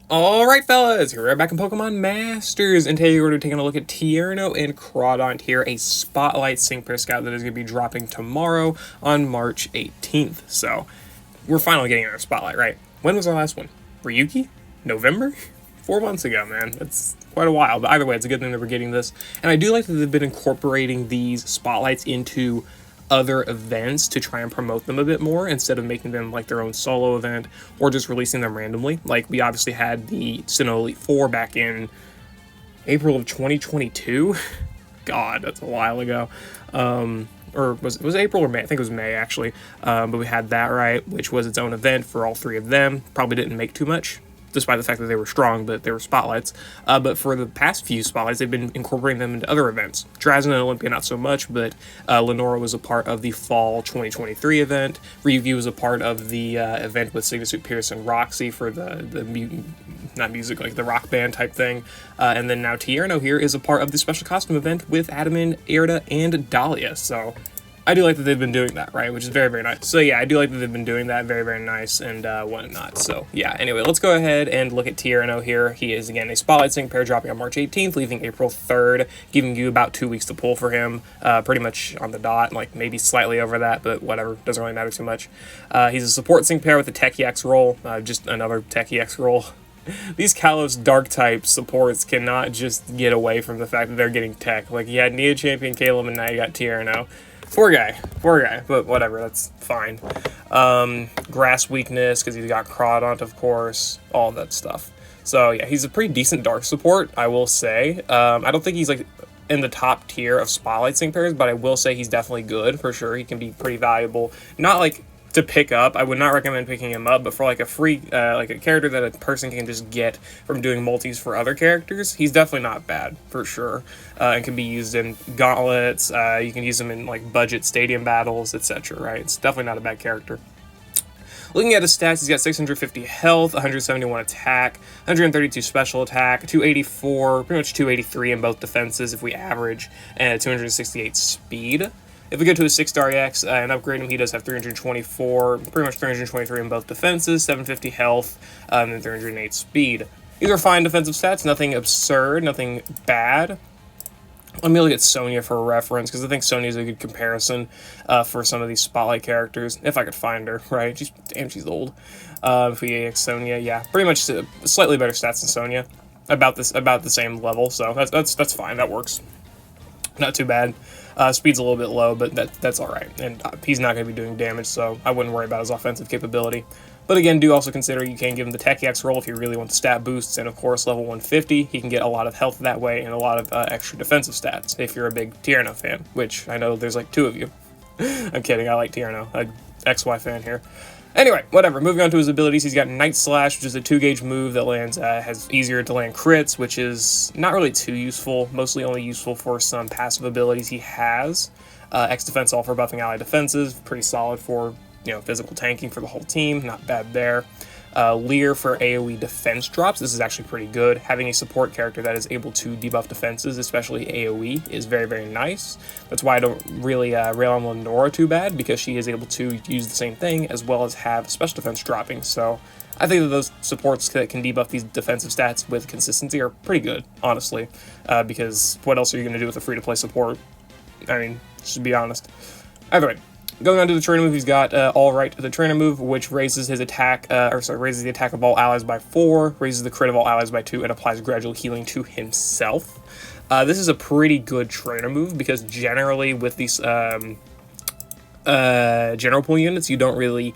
Alright fellas, here we're back in Pokemon Masters, and today we're taking a look at Tierno and Crawdaunt here, a Spotlight Sync Pair Scout that is going to be dropping tomorrow on March 18th. So, we're finally getting our Spotlight, right? When was our last one? Ryuki? November? 4 months ago, man. That's quite a while, but either way, it's a good thing that we're getting this. And I do like that they've been incorporating these Spotlights into other events to try and promote them a bit more instead of making them like their own solo event or just releasing them randomly. Like we obviously had the Sinnoh Elite 4 back in April of 2022. God, that's a while ago. Or was it April or May? I think it was May actually. But we had that, right, which was its own event for all three of them. Probably didn't make too much, despite the fact that they were strong, but they were spotlights. But for the past few spotlights, they've been incorporating them into other events. Drazen and Olympia, not so much, but Lenora was a part of the fall 2023 event. Ryugi was a part of the event with Sigma Pierce and Roxy for the not music, like the rock band type thing. And then now Tierno here is a part of the special costume event with Adaman, Erda, and Dahlia. So I do like that they've been doing that, right? Which is very, very nice. So yeah, I do like that they've been doing that. Very, very nice and whatnot. So yeah, anyway, let's go ahead and look at Tierno here. He is, again, a Spotlight Sync pair dropping on March 18th, leaving April 3rd, giving you about 2 weeks to pull for him. Pretty much on the dot, like maybe slightly over that, but whatever. Doesn't really matter too much. He's a Support Sync pair with a Tech EX roll. Just another Tech EX roll. These Kalos Dark-type supports cannot just get away from the fact that they're getting Tech. Like, you had Neo Champion Caleb, and now you got Tierno. Poor guy, but whatever, that's fine. Grass weakness, because he's got Crawdaunt, of course, all that stuff. So yeah, he's a pretty decent Dark support, I will say. I don't think he's like in the top tier of Spotlight Sync pairs, but I will say he's definitely good, for sure. He can be pretty valuable. Not like to pick up, I would not recommend picking him up, but for like a free, like a character that a person can just get from doing multis for other characters, he's definitely not bad, for sure, and can be used in gauntlets, you can use him in like budget stadium battles, etc., right? It's definitely not a bad character. Looking at his stats, he's got 650 health, 171 attack, 132 special attack, 284, pretty much 283 in both defenses if we average, and 268 speed. If we go to his 6-star EX and upgrade him, he does have 324, pretty much 323 in both defenses, 750 health, and then 308 speed. These are fine defensive stats, nothing absurd, nothing bad. Let me look at Sonya for a reference, because I think Sonya's a good comparison for some of these Spotlight characters, if I could find her, right? Damn, she's old. If we EX Sonya, yeah, pretty much slightly better stats than Sonya, about the same level, so that's fine, that works. Not too bad. Speed's a little bit low, but that's all right. And he's not going to be doing damage, so I wouldn't worry about his offensive capability. But again, do also consider you can give him the Tech EX roll if you really want the stat boosts, and of course, level 150, he can get a lot of health that way and a lot of extra defensive stats if you're a big Tierno fan, which I know there's like 2 of you. I'm kidding, I like Tierno, a XY fan here. Anyway, whatever, moving on to his abilities, he's got Night Slash, which is a 2-gauge move that lands, has easier to land crits, which is not really too useful, mostly only useful for some passive abilities he has. X Defense all for buffing ally defenses, pretty solid for, you know, physical tanking for the whole team, not bad there. Leer for AoE defense drops, this is actually pretty good. Having a support character that is able to debuff defenses, especially AoE, is very, very nice. That's why I don't really rail on Lenora too bad, because she is able to use the same thing as well as have special defense dropping. So I think that those supports that can debuff these defensive stats with consistency are pretty good, honestly, because what else are you going to do with a free-to-play support? I mean, just to be honest. Either way. Going on to the trainer move, he's got All Right to the trainer move, which raises his attack, raises the attack of all allies by 4, raises the crit of all allies by 2, and applies gradual healing to himself. This is a pretty good trainer move, because generally with these general pool units, you don't really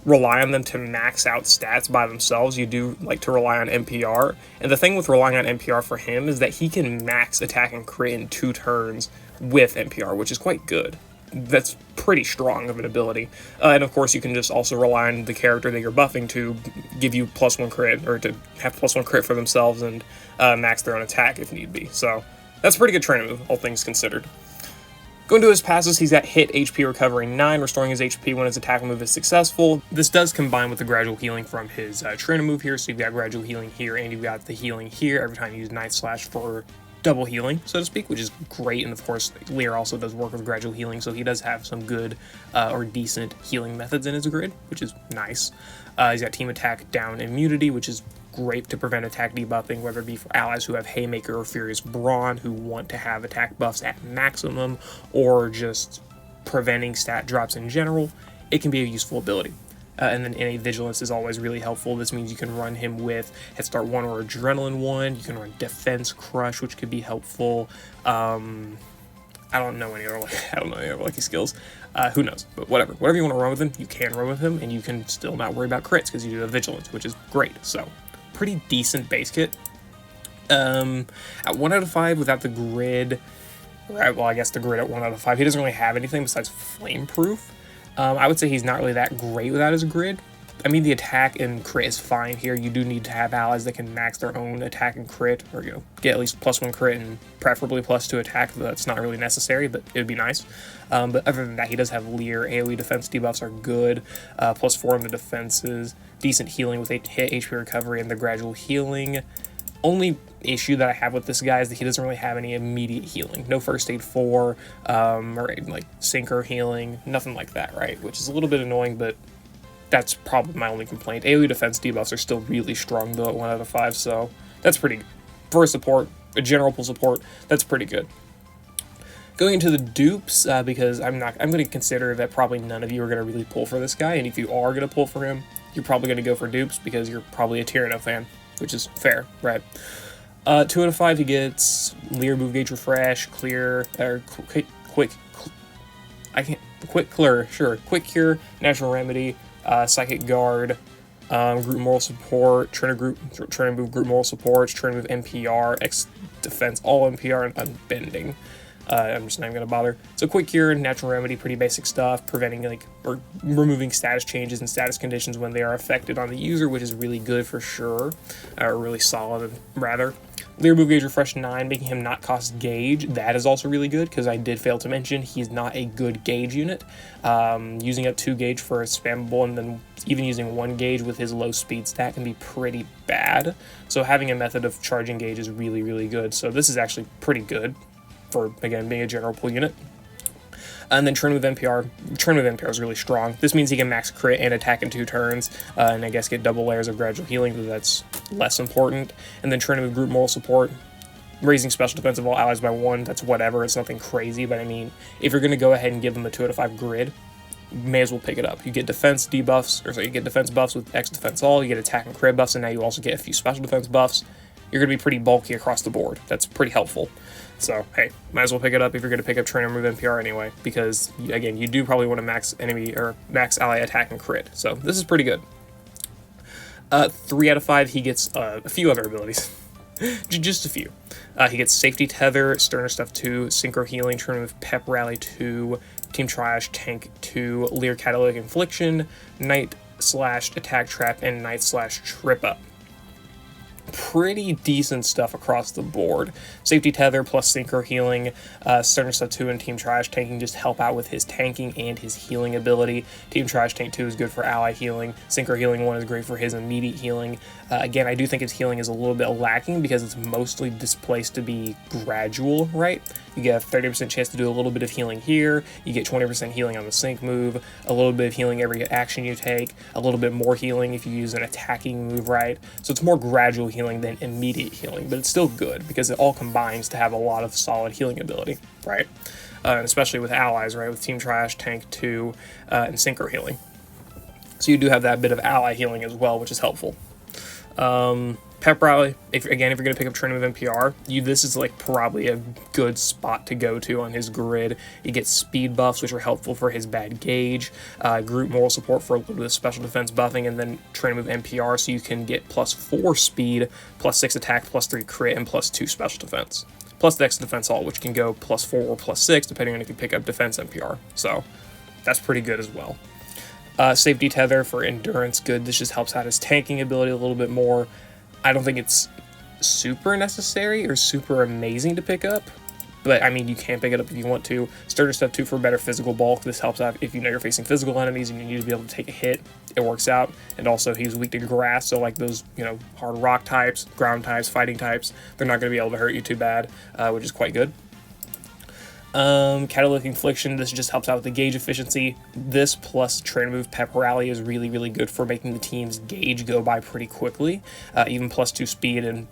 rely on them to max out stats by themselves. You do like to rely on NPR, and the thing with relying on NPR for him is that he can max attack and crit in 2 turns with NPR, which is quite good. That's pretty strong of an ability. And of course, you can just also rely on the character that you're buffing to give you +1 crit, or to have +1 crit for themselves and max their own attack if need be. So that's a pretty good trainer move, all things considered. Going to his passes, he's got hit, HP recovery 9, restoring his HP when his attack move is successful. This does combine with the gradual healing from his trainer move here, so you've got gradual healing here, and you've got the healing here every time you use Night Slash for double healing, so to speak, which is great. And of course, Leer also does work with gradual healing, so he does have some good or decent healing methods in his grid, which is nice. He's got team attack down immunity, which is great to prevent attack debuffing, whether it be for allies who have Haymaker or Furious Brawn, who want to have attack buffs at maximum, or just preventing stat drops in general. It can be a useful ability. And then innate vigilance is always really helpful. This means you can run him with Head Start 1 or Adrenaline 1. You can run Defense Crush, which could be helpful. I don't know any other lucky skills. Who knows? But whatever you want to run with him, you can run with him, and you can still not worry about crits because you do have vigilance, which is great. So, pretty decent base kit. At 1 out of 5 without the grid, well, I guess the grid at 1 out of 5, he doesn't really have anything besides Flameproof. I would say he's not really that great without his grid. I mean, the attack and crit is fine here. You do need to have allies that can max their own attack and crit, or get at least +1 crit and preferably +2 attack. That's not really necessary, but it would be nice. But other than that, he does have Leer. AoE defense debuffs are good. +4 on the defenses. Decent healing with hit HP recovery and the gradual healing. Only issue that I have with this guy is that he doesn't really have any immediate healing. No first aid 4, or like synchro healing, nothing like that, right? Which is a little bit annoying, but that's probably my only complaint. AoE defense debuffs are still really strong though at 1 out of 5, so that's pretty good. For a support, a general pull support, that's pretty good. Going into the dupes, because I'm going to consider that probably none of you are going to really pull for this guy, and if you are going to pull for him, you're probably going to go for dupes because you're probably a Tierno fan, which is fair, right? 2 out of 5, he gets Leer, Move Gauge Refresh, Clear, or Quick Cure, Natural Remedy, Psychic Guard, Group Moral Support, Trying to move Group Moral Supports, Trying to move NPR, X Defense, all NPR, and Unbending. I'm just not even going to bother. So Quick Cure, Natural Remedy, pretty basic stuff, preventing or removing status changes and status conditions when they are affected on the user, which is really good for sure, or really solid, rather. Leer Move Gauge Refresh 9, making him not cost gauge. That is also really good, because I did fail to mention he's not a good gauge unit. Using up 2 gauge for a spammable, and then even using 1 gauge with his low speed stat can be pretty bad. So having a method of charging gauge is really, really good. So this is actually pretty good for, again, being a general pull unit. And then Turn with NPR. Turn with NPR is really strong. This means he can max crit and attack in 2 turns, and I guess get double layers of gradual healing, but that's less important. And then Turn with Group Moral Support, raising special defense of all allies by 1, that's whatever, it's nothing crazy, but I mean, if you're going to go ahead and give him a 2 out of 5 grid, may as well pick it up. You get defense debuffs, or so you get defense buffs with X defense all, you get attack and crit buffs, and now you also get a few special defense buffs. You're going to be pretty bulky across the board. That's pretty helpful. So, hey, might as well pick it up if you're going to pick up Trainer Move NPR anyway, because, again, you do probably want to max enemy, or max ally attack and crit. So, this is pretty good. 3 out of 5, he gets a few other abilities. Just a few. He gets Safety Tether, Sterner Stuff 2, Synchro Healing, Trainer Move Pep Rally 2, Team Trash Tank 2, Leer Catalytic Infliction, Night / Attack Trap, and Night / Trip Up. Pretty decent stuff across the board. Safety Tether plus Synchro Healing, Sterner Stuff 2 and Team Trash Tanking just help out with his tanking and his healing ability. Team Trash Tank 2 is good for ally healing. Synchro Healing 1 is great for his immediate healing. Again, I do think his healing is a little bit lacking because it's mostly displaced to be gradual, right? You get a 30% chance to do a little bit of healing here, you get 20% healing on the sync move, a little bit of healing every action you take, a little bit more healing if you use an attacking move, right? So it's more gradual healing than immediate healing, but it's still good because it all combines to have a lot of solid healing ability, right? Especially with allies, right? With Team Trash, Tank 2, and Synchro Healing. So you do have that bit of ally healing as well, which is helpful. Pep Rally, if you're going to pick up Training with NPR, this is like probably a good spot to go to on his grid. You get speed buffs, which are helpful for his bad gauge, group moral support for a little bit of special defense buffing, and then Training with NPR so you can get +4 speed, +6 attack, +3 crit, and +2 special defense. Plus the X defense all, which can go +4 or +6, depending on if you pick up defense NPR. So that's pretty good as well. Safety Tether for endurance, good. This just helps out his tanking ability a little bit more. I don't think it's super necessary or super amazing to pick up, but I mean, you can pick it up if you want to. Sterner Stuff 2 for better physical bulk. This helps out if you know you're facing physical enemies and you need to be able to take a hit. It works out. And also, he's weak to grass, so like those, hard rock types, ground types, fighting types, they're not going to be able to hurt you too bad, which is quite good. Catalytic Infliction, this just helps out with the gauge efficiency. This plus Trainer Move Pep Rally is really, really good for making the team's gauge go by pretty quickly. Even +2 speed and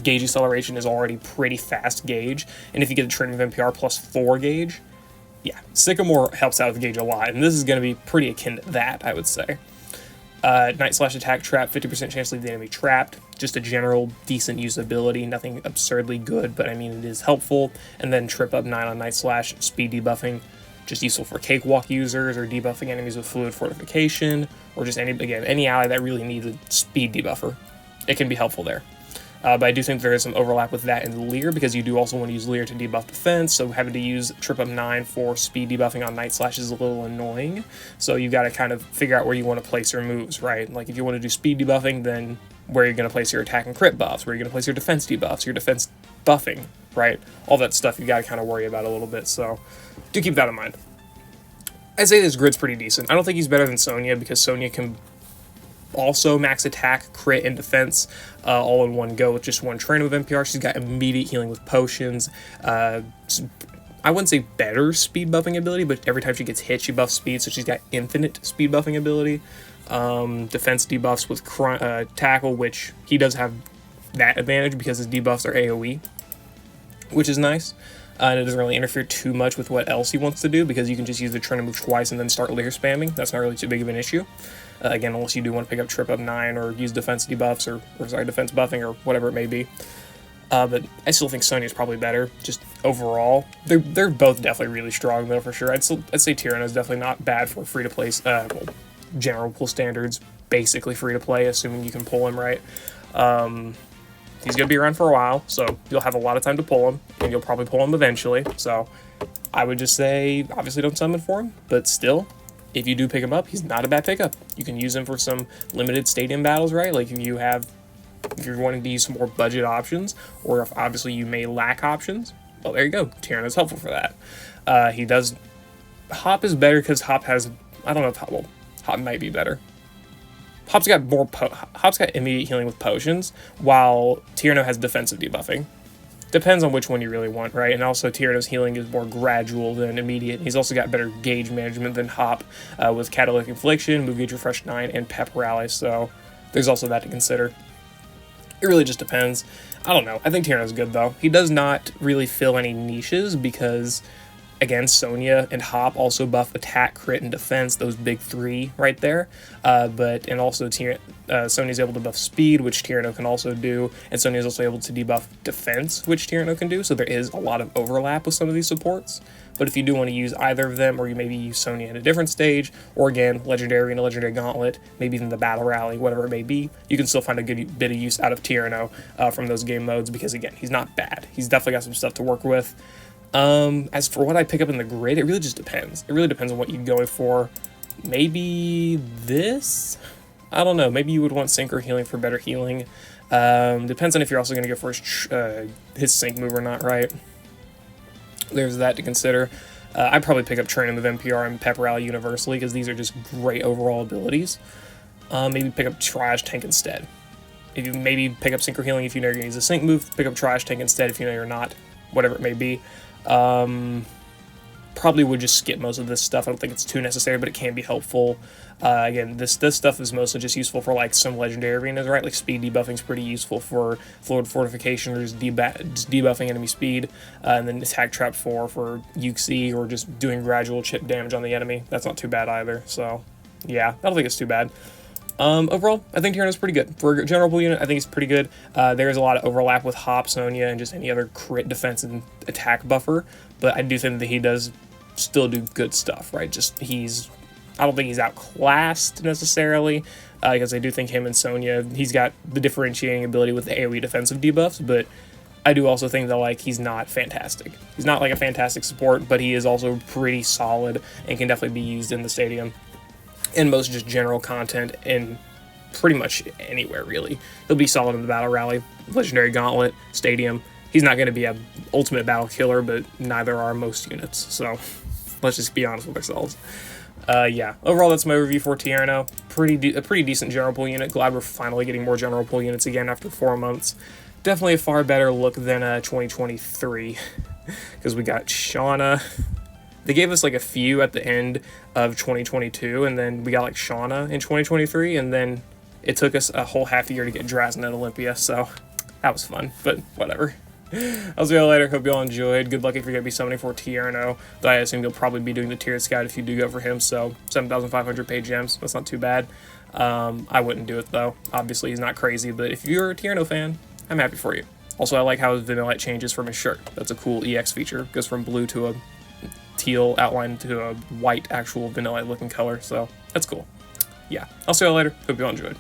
gauge acceleration is already pretty fast gauge. And if you get the Trainer Move NPR +4 gauge, yeah, Sycamore helps out with gauge a lot. And this is going to be pretty akin to that, I would say. Night Slash Attack Trap, 50% chance to leave the enemy trapped. Just a general decent usability, nothing absurdly good, but I mean it is helpful. And then Trip Up 9 on Night Slash, speed debuffing, just useful for Cakewalk users or debuffing enemies with Fluid Fortification, or just any ally that really needs a speed debuffer. It can be helpful there. But I do think there is some overlap with that in Leer, because you do also want to use Leer to debuff defense, so having to use Trip Up 9 for speed debuffing on Night Slash is a little annoying. So you got to kind of figure out where you want to place your moves, right? Like if you want to do speed debuffing, then where you're going to place your attack and crit buffs, where you're going to place your defense debuffs, your defense buffing, right? All that stuff you got to kind of worry about a little bit, so do keep that in mind. I'd say this grid's pretty decent. I don't think he's better than Sonya, because Sonya can also max attack, crit, and defense all in one go with just one train of NPR. She's got immediate healing with potions. I wouldn't say better speed buffing ability, but every time she gets hit, she buffs speed, so she's got infinite speed buffing ability. Defense debuffs with tackle, which he does have that advantage because his debuffs are AoE, which is nice. And it doesn't really interfere too much with what else he wants to do, because you can just use the trainer move twice and then start Leer spamming. That's not really too big of an issue. Again, unless you do want to pick up Trip Up 9 or use defense debuffs or defense buffing or whatever it may be. But I still think Sonya's probably better, just overall. They're both definitely really strong, though, for sure. I'd say Tierno's definitely not bad for free-to-play, general pool standards, basically free-to-play, assuming you can pull him right. He's going to be around for a while, so you'll have a lot of time to pull him, and you'll probably pull him eventually. So I would just say, obviously don't summon for him, but still, if you do pick him up, he's not a bad pickup. You can use him for some limited stadium battles, right? Like if you're wanting to use some more budget options, or if obviously you may lack options, well, there you go. Tierno's helpful for that. Hop is better because Hop has, I don't know if Hop might be better. Hop's got immediate healing with potions, while Tierno has defensive debuffing. Depends on which one you really want, right? And also Tierno's healing is more gradual than immediate. He's also got better gauge management than Hop with Catalytic Infliction, Move Gauge Refresh 9, and Pep Rally, so there's also that to consider. It really just depends. I don't know. I think Tierno's good, though. He does not really fill any niches because, again, Sonya and Hop also buff attack, crit, and defense, those big three right there. And also Sonya's able to buff speed, which Tierno can also do, and Sonya's also able to debuff defense, which Tierno can do, so there is a lot of overlap with some of these supports. But if you do want to use either of them, or you maybe use Sonya in a different stage, or again, Legendary and a Legendary Gauntlet, maybe even the Battle Rally, whatever it may be, you can still find a good bit of use out of Tierno from those game modes, because again, he's not bad. He's definitely got some stuff to work with. As for what I pick up in the grid, it really just depends. It really depends on what you're going for. Maybe this? I don't know. Maybe you would want Synchro Healing for better healing. Depends on if you're also going to go for his Sync move or not, right? There's that to consider. I'd probably pick up Training with NPR and Pep Rally universally, because these are just great overall abilities. Maybe pick up Triage Tank instead. If you maybe pick up Synchro Healing if you know you're going to use a Sync move, pick up Triage Tank instead if you know you're not, whatever it may be. Probably would just skip most of this stuff. I don't think it's too necessary, but it can be helpful. Again, this stuff is mostly just useful for like some legendary arenas, right? Like speed debuffing is pretty useful for Fluid Fortification, or just debuffing enemy speed, and then Attack Trap 4 for UC, or just doing gradual chip damage on the enemy. That's not too bad either. So yeah, I don't think it's too bad. Overall, I think Tierno's pretty good. For a general pool unit, I think he's pretty good. There is a lot of overlap with Hop, Sonya, and just any other crit, defense, and attack buffer, but I do think that he does still do good stuff, right? I don't think he's outclassed necessarily, because I do think him and Sonya, he's got the differentiating ability with the AoE defensive debuffs, but I do also think that, like, he's not fantastic. He's not, like, a fantastic support, but he is also pretty solid and can definitely be used in the stadium. In most just general content, in pretty much anywhere, really. He'll be solid in the Battle Rally, Legendary Gauntlet, Stadium. He's not going to be an ultimate battle killer, but neither are most units, so let's just be honest with ourselves. Yeah, overall that's my review for Tierno. A pretty decent general pool unit. Glad we're finally getting more general pool units again after 4 months. Definitely a far better look than 2023. because we got Shauna. They gave us like a few at the end of 2022, and then we got like Shauna in 2023, and then it took us a whole half year to get Drazen at Olympia, so that was fun, but whatever. I'll see you all later. Hope you all enjoyed. Good luck if you're going to be summoning for Tierno, though I assume you'll probably be doing the tiered scout if you do go for him, so 7,500 paid gems, that's not too bad. I wouldn't do it though. Obviously he's not crazy, but if you're a Tierno fan, I'm happy for you. Also, I like how his Vanillite changes from his shirt. That's a cool EX feature. Goes from blue to a teal outline to a white actual Vanillite looking color, so that's cool. Yeah, I'll see you all later. Hope you all enjoyed.